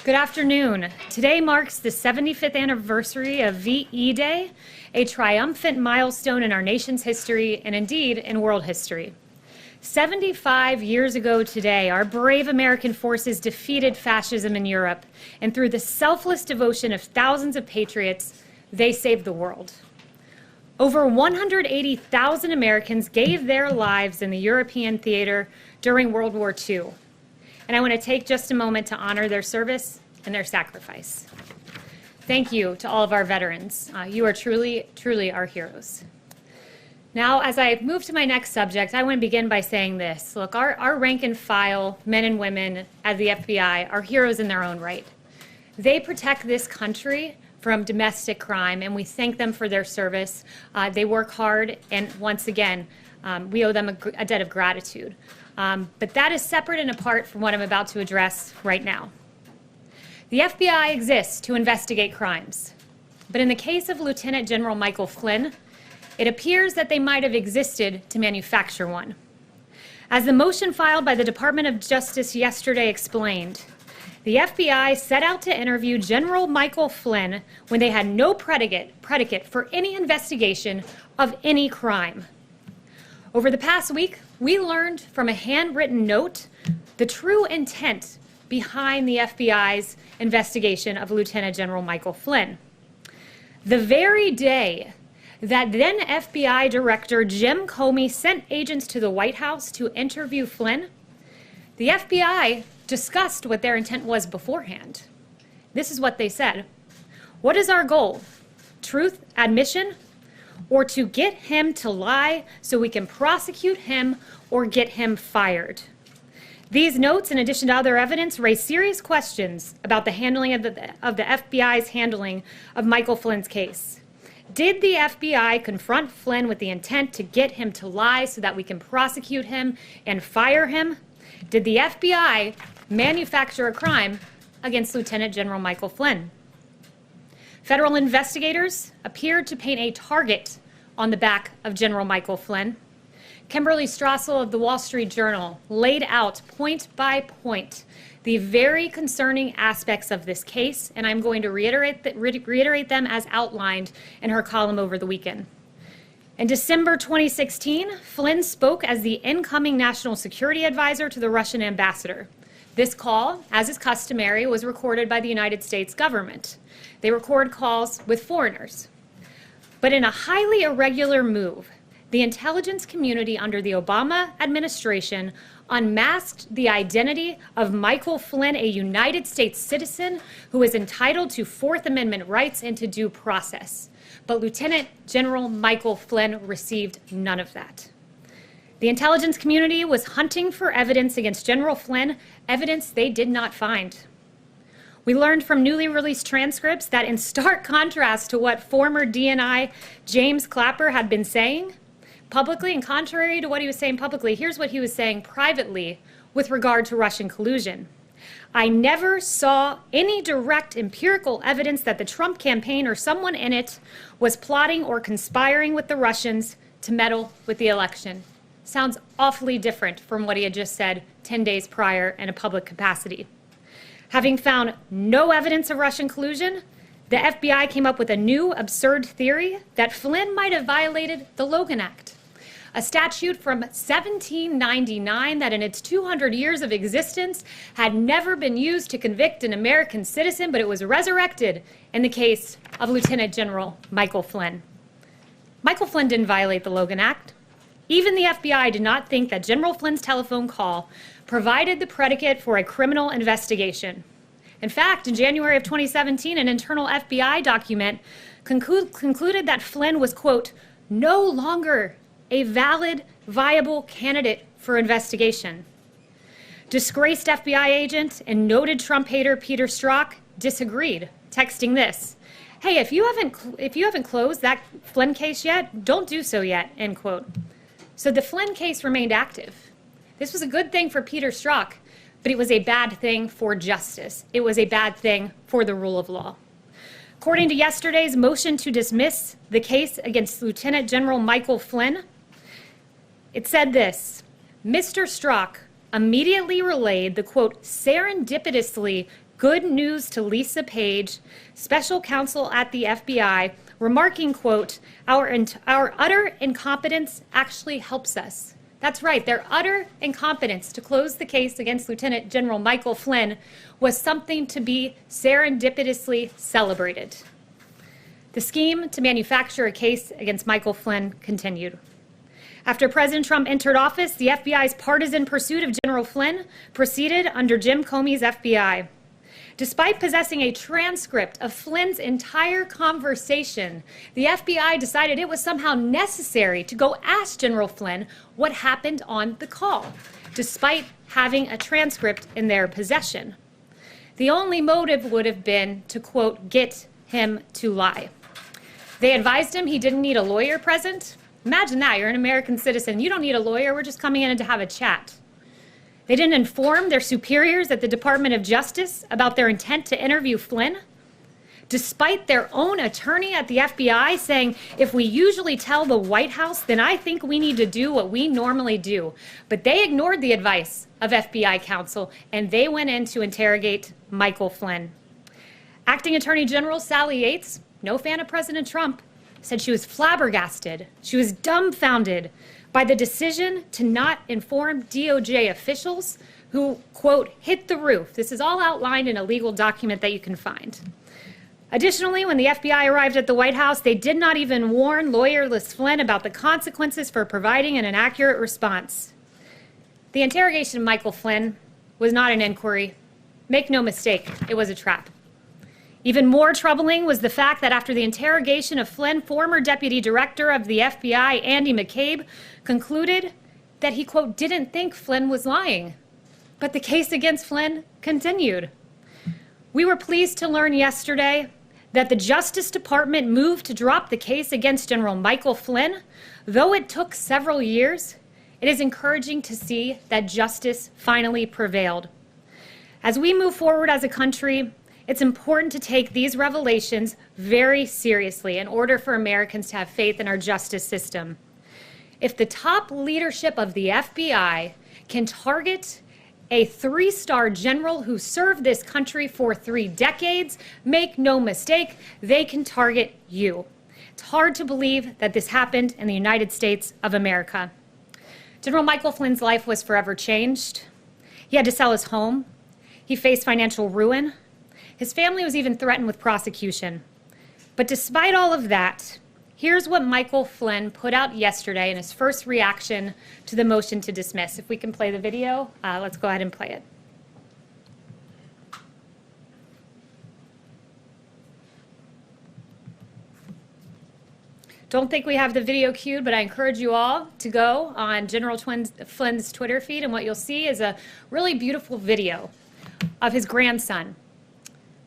Good afternoon. Today marks the 75th anniversary of VE Day, a triumphant milestone in our nation's history and indeed in world history. 75 years ago today, our brave American forces defeated fascism in Europe, and through the selfless devotion of thousands of patriots, they saved the world. Over 180,000 Americans gave their lives in the European theater during World War II. And I want to take just a moment to honor their service and their sacrifice. Thank you to all of our veterans. You are truly, truly our heroes. Now, as I move to my next subject, I want to begin by saying this. Look, our rank and file men and women at the FBI are heroes in their own right. They protect this country from domestic crime, and we thank them for their service. They work hard, and once again, we owe them a debt of gratitude. But that is separate and apart from what I'm about to address right now. The FBI exists to investigate crimes, but in the case of Lieutenant General Michael Flynn, it appears that they might have existed to manufacture one. As the motion filed by the Department of Justice yesterday explained, the FBI set out to interview General Michael Flynn when they had no predicate for any investigation of any crime. Over the past week, we learned from a handwritten note the true intent behind the FBI's investigation of Lieutenant General Michael Flynn. The very day that then FBI Director Jim Comey sent agents to the White House to interview Flynn, the FBI discussed what their intent was beforehand. This is what they said. What is our goal? Truth, admission, or to get him to lie so we can prosecute him or get him fired? These notes, in addition to other evidence, raise serious questions about the handling of the FBI's handling of Michael Flynn's case. Did the FBI confront Flynn with the intent to get him to lie so that we can prosecute him and fire him? Did the FBI manufacture a crime against Lieutenant General Michael Flynn? Federal investigators appeared to paint a target on the back of General Michael Flynn. Kimberly Strassel of the Wall Street Journal laid out point by point the very concerning aspects of this case, and I'm going to reiterate them as outlined in her column over the weekend. In December 2016, Flynn spoke as the incoming national security advisor to the Russian ambassador. This call, as is customary, was recorded by the United States government. They record calls with foreigners. But in a highly irregular move, the intelligence community under the Obama administration unmasked the identity of Michael Flynn, a United States citizen who is entitled to Fourth Amendment rights and to due process. But Lieutenant General Michael Flynn received none of that. The intelligence community was hunting for evidence against General Flynn, evidence they did not find. We learned from newly released transcripts that in stark contrast to what former DNI James Clapper had been saying publicly, and contrary to what he was saying publicly, here's what he was saying privately with regard to Russian collusion. I never saw any direct empirical evidence that the Trump campaign or someone in it was plotting or conspiring with the Russians to meddle with the election. Sounds awfully different from what he had just said 10 days prior in a public capacity. Having found no evidence of Russian collusion, the FBI came up with a new absurd theory that Flynn might have violated the Logan Act, a statute from 1799 that in its 200 years of existence had never been used to convict an American citizen, but it was resurrected in the case of Lieutenant General Michael Flynn. Michael Flynn didn't violate the Logan Act. Even the FBI did not think that General Flynn's telephone call provided the predicate for a criminal investigation. In fact, in January of 2017, an internal FBI document concluded that Flynn was, quote, no longer a valid, viable candidate for investigation. Disgraced FBI agent and noted Trump hater Peter Strzok disagreed, texting this, hey, if you haven't closed that Flynn case yet, don't do so yet, end quote. So the Flynn case remained active. This was a good thing for Peter Strzok, but it was a bad thing for justice. It was a bad thing for the rule of law. According to yesterday's motion to dismiss the case against Lieutenant General Michael Flynn, it said this, Mr. Strzok immediately relayed the, quote, serendipitously good news to Lisa Page, special counsel at the FBI, remarking, quote, our utter incompetence actually helps us. That's right, their utter incompetence to close the case against Lieutenant General Michael Flynn was something to be serendipitously celebrated. The scheme to manufacture a case against Michael Flynn continued. After President Trump entered office, the FBI's partisan pursuit of General Flynn proceeded under Jim Comey's FBI. Despite possessing a transcript of Flynn's entire conversation, the FBI decided it was somehow necessary to go ask General Flynn what happened on the call, despite having a transcript in their possession. The only motive would have been to, quote, get him to lie. They advised him he didn't need a lawyer present. Imagine that, you're an American citizen. You don't need a lawyer, we're just coming in to have a chat. They didn't inform their superiors at the Department of Justice about their intent to interview Flynn, despite their own attorney at the FBI saying, if we usually tell the White House, then I think we need to do what we normally do. But they ignored the advice of FBI counsel, and they went in to interrogate Michael Flynn. Acting Attorney General Sally Yates, no fan of President Trump, said she was flabbergasted, she was dumbfounded by the decision to not inform DOJ officials who, quote, hit the roof. This is all outlined in a legal document that you can find. Additionally, when the FBI arrived at the White House, they did not even warn lawyerless Flynn about the consequences for providing an inaccurate response. The interrogation of Michael Flynn was not an inquiry. Make no mistake, it was a trap. Even more troubling was the fact that after the interrogation of Flynn, former Deputy Director of the FBI, Andy McCabe, concluded that he, quote, didn't think Flynn was lying. But the case against Flynn continued. We were pleased to learn yesterday that the Justice Department moved to drop the case against General Michael Flynn. Though it took several years, it is encouraging to see that justice finally prevailed. As we move forward as a country, it's important to take these revelations very seriously in order for Americans to have faith in our justice system. If the top leadership of the FBI can target a 3-star general who served this country for 3 decades, make no mistake, they can target you. It's hard to believe that this happened in the United States of America. General Michael Flynn's life was forever changed. He had to sell his home. He faced financial ruin. His family was even threatened with prosecution. But despite all of that, here's what Michael Flynn put out yesterday in his first reaction to the motion to dismiss. If we can play the video, let's go ahead and play it. Don't think we have the video queued, but I encourage you all to go on General Flynn's Twitter feed, and what you'll see is a really beautiful video of his grandson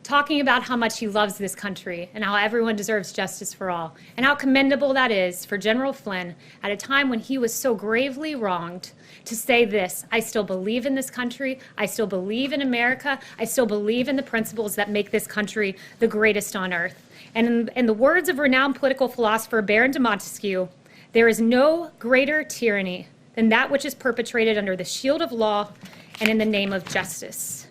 talking about how much he loves this country and how everyone deserves justice for all, and how commendable that is for General Flynn at a time when he was so gravely wronged to say this: I still believe in this country, I still believe in America, I still believe in the principles that make this country the greatest on earth. And in the words of renowned political philosopher Baron de Montesquieu, there is no greater tyranny than that which is perpetrated under the shield of law and in the name of justice.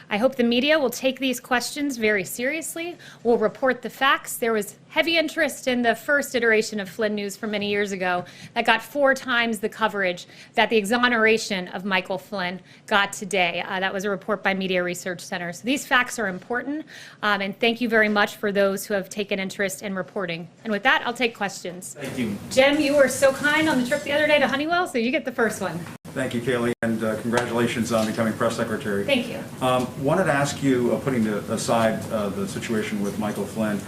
I hope the media will take these questions very seriously, will report the facts. There was heavy interest in the first iteration of Flynn News from many years ago that got 4 times the coverage that the exoneration of Michael Flynn got today. That was a report by Media Research Center. So these facts are important, and thank you very much for those who have taken interest in reporting. And with that, I'll take questions. Thank you. Jim, you were so kind on the trip the other day to Honeywell, so you get the first one. Thank you, Kayleigh, and congratulations on becoming press secretary. Thank you. Wanted to ask you, putting aside the situation with Michael Flynn,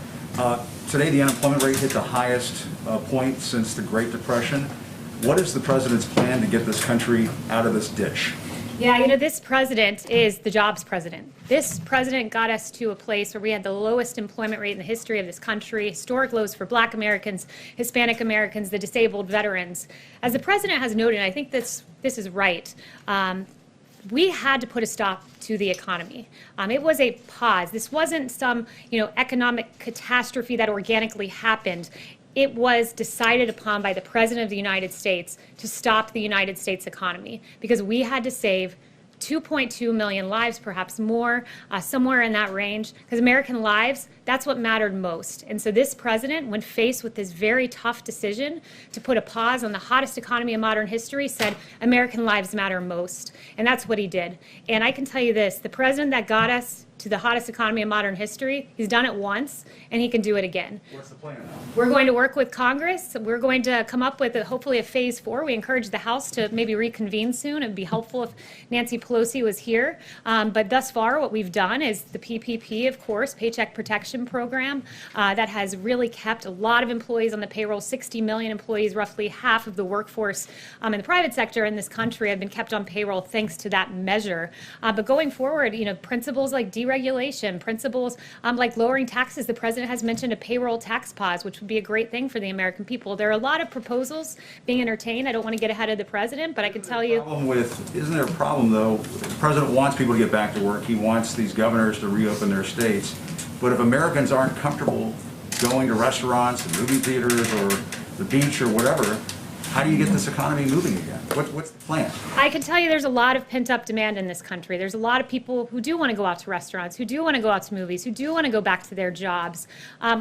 today the unemployment rate hit the highest point since the Great Depression. What is the president's plan to get this country out of this ditch? Yeah, you know, this president is the jobs president. This president got us to a place where we had the lowest employment rate in the history of this country, historic lows for Black Americans, Hispanic Americans, the disabled, veterans. As the president has noted, and I think this is right, we had to put a stop to the economy. It was a pause. This wasn't some, economic catastrophe that organically happened. It was decided upon by the President of the United States to stop the United States economy because we had to save 2.2 million lives, perhaps more, somewhere in that range, because American lives, that's what mattered most. And so this president, when faced with this very tough decision to put a pause on the hottest economy in modern history, said American lives matter most. And that's what he did. And I can tell you this, the president that got us to the hottest economy in modern history, he's done it once, and he can do it again. What's the plan now? We're going to work with Congress. We're going to come up with hopefully a phase 4. We encourage the House to maybe reconvene soon. It would be helpful if Nancy Pelosi was here. But thus far, what we've done is the PPP, of course, Paycheck Protection Program, that has really kept a lot of employees on the payroll. 60 million employees, roughly half of the workforce in the private sector in this country, have been kept on payroll thanks to that measure. But going forward, principles like deregulation, principles like lowering taxes. The president has mentioned a payroll tax pause, which would be a great thing for the American people. There are a lot of proposals being entertained. I don't want to get ahead of the president, but I can tell you. Isn't there a problem, though? The president wants people to get back to work. He wants these governors to reopen their states. But if Americans aren't comfortable going to restaurants, and movie theaters, or the beach, or whatever, how do you get this economy moving again? What's the plan? I can tell you there's a lot of pent-up demand in this country. There's a lot of people who do want to go out to restaurants, who do want to go out to movies, who do want to go back to their jobs.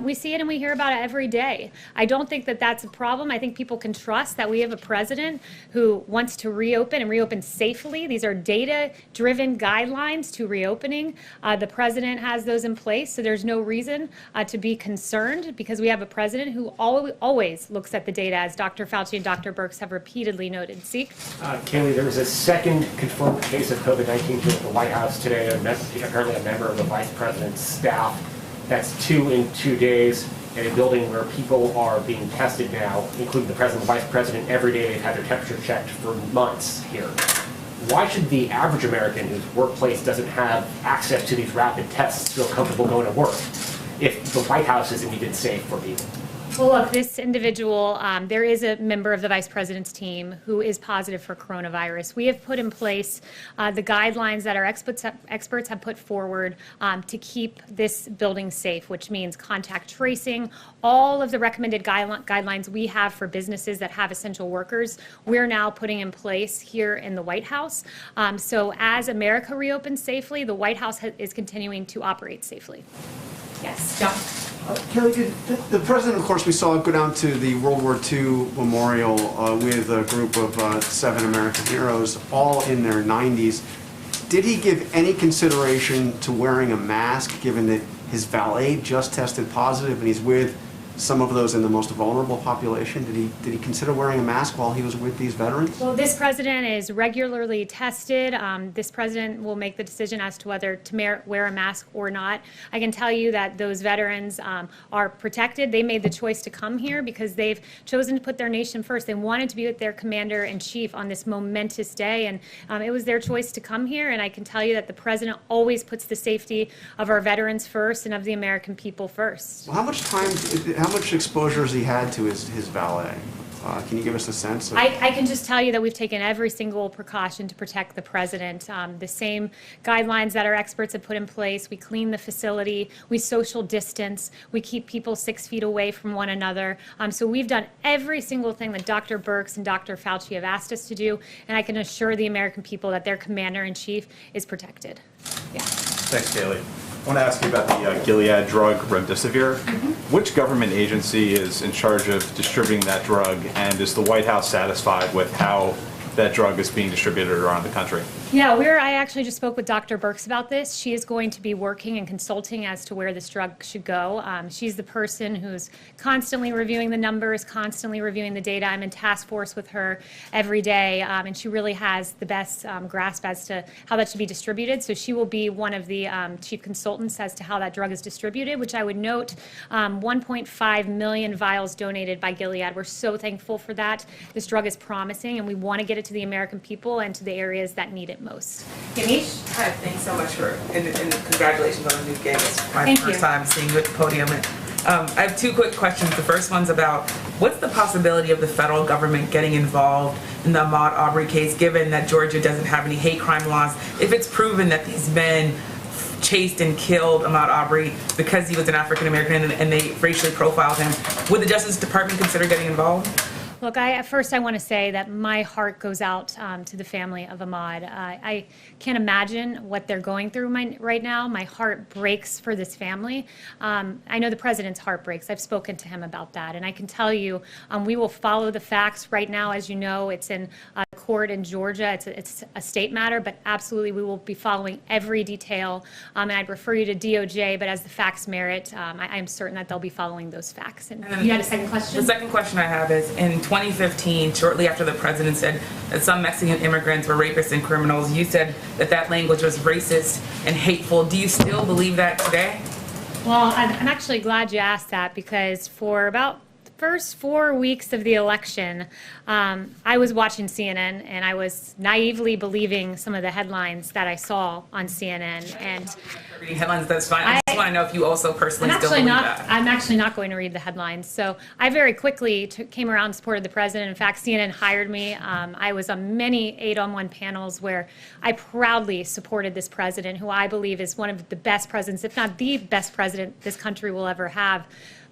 We see it and we hear about it every day. I don't think that that's a problem. I think people can trust that we have a president who wants to reopen and reopen safely. These are data-driven guidelines to reopening. The president has those in place, so there's no reason to be concerned because we have a president who always looks at the data, as Dr. Fauci and Dr. Birx have repeatedly noted. Kayleigh, there was a second confirmed case of COVID-19 here at the White House today, apparently a member of the Vice President's staff. That's 2 in 2 days in a building where people are being tested now, including the President and Vice President. Every day they've had their temperature checked for months here. Why should the average American whose workplace doesn't have access to these rapid tests feel comfortable going to work if the White House is indeed safe for people? Well, look, this individual, there is a member of the Vice President's team who is positive for coronavirus. We have put in place the guidelines that our experts have put forward to keep this building safe, which means contact tracing, all of the recommended guidelines we have for businesses that have essential workers, we're now putting in place here in the White House. So as America reopens safely, the White House is continuing to operate safely. Yes, John. Kayleigh, the president, of course, we saw go down to the World War II memorial with a group of 7 American heroes, all in their 90s. Did he give any consideration to wearing a mask, given that his valet just tested positive and he's with some of those in the most vulnerable population? Did he consider wearing a mask while he was with these veterans? Well, this president is regularly tested. This president will make the decision as to whether to wear a mask or not. I can tell you that those veterans are protected. They made the choice to come here because they've chosen to put their nation first. They wanted to be with their commander-in-chief on this momentous day, and it was their choice to come here. And I can tell you that the president always puts the safety of our veterans first and of the American people first. Well, how much exposure has he had to his valet? Can you give us a sense? I can just tell you that we've taken every single precaution to protect the president. The same guidelines that our experts have put in place. We clean the facility. We social distance. We keep people 6 feet away from one another. So we've done every single thing that Dr. Birx and Dr. Fauci have asked us to do, and I can assure the American people that their commander-in-chief is protected. Yeah. Thanks, Kayleigh. I want to ask you about the Gilead drug remdesivir. Which government agency is in charge of distributing that drug, and is the White House satisfied with how that drug is being distributed around the country? Yeah, I actually just spoke with Dr. Birx about this. She is going to be working and consulting as to where this drug should go. She's the person who's constantly reviewing the numbers, constantly reviewing the data. I'm in task force with her every day, and she really has the best grasp as to how that should be distributed. So she will be one of the chief consultants as to how that drug is distributed, which I would note 1.5 million vials donated by Gilead. We're so thankful for that. This drug is promising, and we want to get it to the American people and to the areas that need it most. Kayleigh? Hi, thanks so much for, and congratulations on the new gig. It's my first time seeing you at the podium. And, I have 2 quick questions. The first one's about what's the possibility of the federal government getting involved in the Ahmaud Arbery case, given that Georgia doesn't have any hate crime laws? If it's proven that these men chased and killed Ahmaud Arbery because he was an African American and they racially profiled him, would the Justice Department consider getting involved? Look, first I want to say that my heart goes out to the family of Ahmaud. I can't imagine what they're going through right now. My heart breaks for this family. I know the president's heart breaks. I've spoken to him about that. And I can tell you, we will follow the facts. Right now, as you know, it's in court in Georgia. It's a state matter, but absolutely we will be following every detail. And I'd refer you to DOJ, but as the facts merit, I am certain that they'll be following those facts. And you had a second question? The second question I have is, in 2015, shortly after the president said that some Mexican immigrants were rapists and criminals, you said that that language was racist and hateful. Do you still believe that today? Well, I'm actually glad you asked that, because for about the first 4 weeks of the election, I was watching CNN and I was naively believing some of the headlines that I saw on CNN. And reading headlines, that's fine. I just want to know if you also personally still believe that. I'm actually not going to read the headlines. So I very quickly came around and supported the president. In fact, CNN hired me. I was on many 8-on-1 panels where I proudly supported this president, who I believe is one of the best presidents, if not the best president this country will ever have.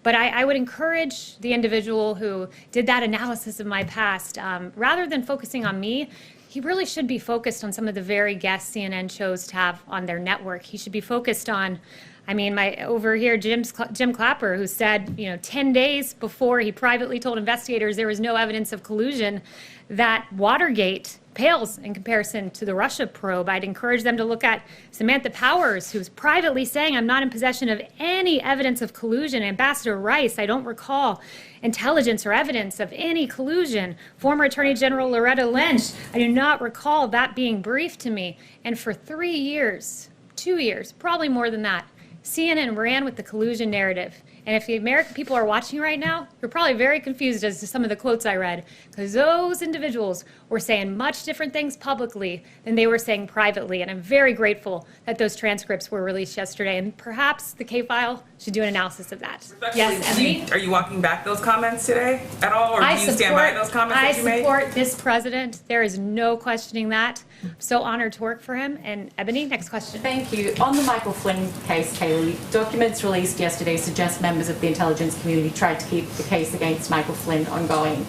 But I would encourage the individual who did that analysis of my past, rather than focusing on me, he really should be focused on some of the very guests CNN chose to have on their network. He should be focused on, I mean, over here, Jim Clapper, who said, 10 days before he privately told investigators there was no evidence of collusion, that Watergate pales in comparison to the Russia probe. I'd encourage them to look at Samantha Powers, who's privately saying, I'm not in possession of any evidence of collusion. Ambassador Rice, I don't recall intelligence or evidence of any collusion. Former Attorney General Loretta Lynch, I do not recall that being briefed to me. And for 3 years, 2 years, probably more than that, CNN ran with the collusion narrative. And if the American people are watching right now, you're probably very confused as to some of the quotes I read, because those individuals were saying much different things publicly than they were saying privately. And I'm very grateful that those transcripts were released yesterday. And perhaps the K-file should do an analysis of that. Yes, Emily? Are you walking back those comments today at all, or do you stand by those comments that you made? I support this president. There is no questioning that. I'm so honored to work for him. And Ebony, next question. Thank you. On the Michael Flynn case, Kayleigh, documents released yesterday suggest members of the intelligence community tried to keep the case against Michael Flynn ongoing.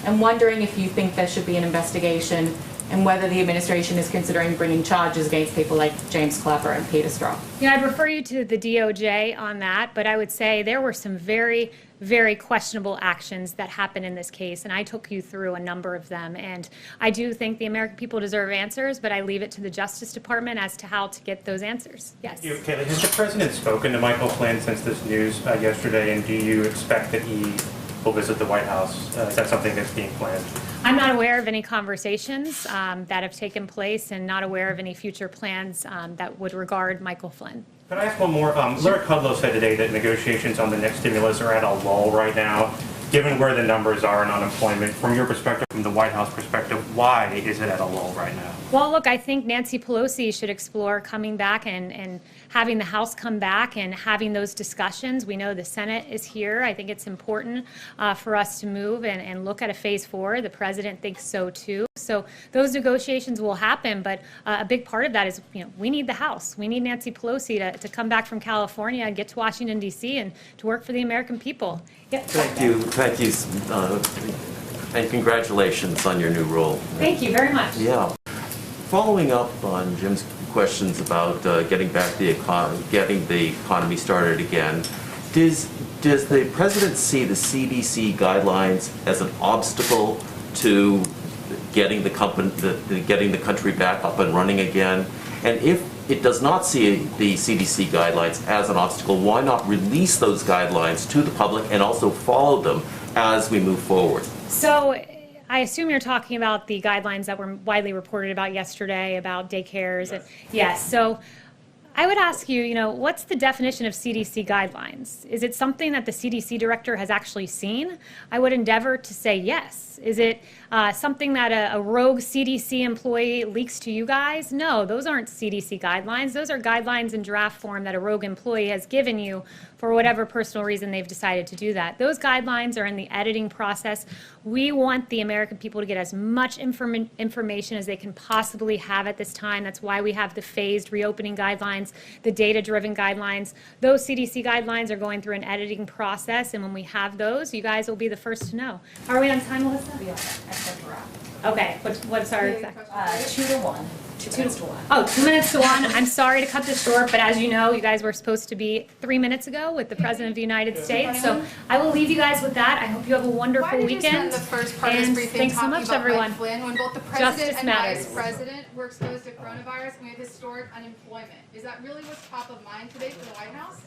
I'm wondering if you think there should be an investigation and whether the administration is considering bringing charges against people like James Clapper and Peter Strzok. I'd refer you to the DOJ on that, but I would say there were some very, very questionable actions that happened in this case, and I took you through a number of them. And I do think the American people deserve answers, but I leave it to the Justice Department as to how to get those answers. Yes. Kayleigh, has the president spoken to Michael Flynn since this news yesterday, and do you expect that he will visit the White House? Is that something that's being planned? I'm not aware of any conversations that have taken place, and not aware of any future plans that would regard Michael Flynn. Could I ask one more? Larry Kudlow said today that negotiations on the next stimulus are at a lull right now. Given where the numbers are in unemployment, from your perspective, from the White House perspective, why is it at a lull right now? Well, look, I think Nancy Pelosi should explore coming back and having the House come back and having those discussions. We know the Senate is here. I think it's important for us to move and look at a phase 4. The president thinks so too. So those negotiations will happen, but a big part of that is, we need the House. We need Nancy Pelosi to come back from California and get to Washington, D.C. and to work for the American people. Yep. Thank you, and congratulations on your new role. Thank you very much. Yeah. Following up on Jim's questions about getting the economy started again, does the president see the CDC guidelines as an obstacle to getting the country back up and running again? And if it does not see the CDC guidelines as an obstacle, why not release those guidelines to the public and also follow them as we move forward? So I assume you're talking about the guidelines that were widely reported about yesterday about daycares. Yes. Yes. So I would ask you, what's the definition of CDC guidelines? Is it something that the CDC director has actually seen? I would endeavor to say yes. Is it something that a rogue CDC employee leaks to you guys? No, those aren't CDC guidelines. Those are guidelines in draft form that a rogue employee has given you for whatever personal reason they've decided to do that. Those guidelines are in the editing process. We want the American people to get as much information as they can possibly have at this time. That's why we have the phased reopening guidelines. guidelines, the data-driven guidelines. Those CDC guidelines are going through an editing process, and when we have those, you guys will be the first to know. Are we on time, Melissa? We are. I think we're up. Okay, what's our exact? 2 to 1. 2 minutes to 1. Oh, 2 minutes to 1. I'm sorry to cut this short, but as you know, you guys were supposed to be 3 minutes ago with the President of the United States. So I will leave you guys with that. I hope you have a wonderful weekend. Why did you spend the first part of this And briefing thanks so talking much, about everyone. Mike Flynn, when both the Justice President and matters. Vice President were exposed to coronavirus and we have historic unemployment? Is that really what's top of mind today for the White House?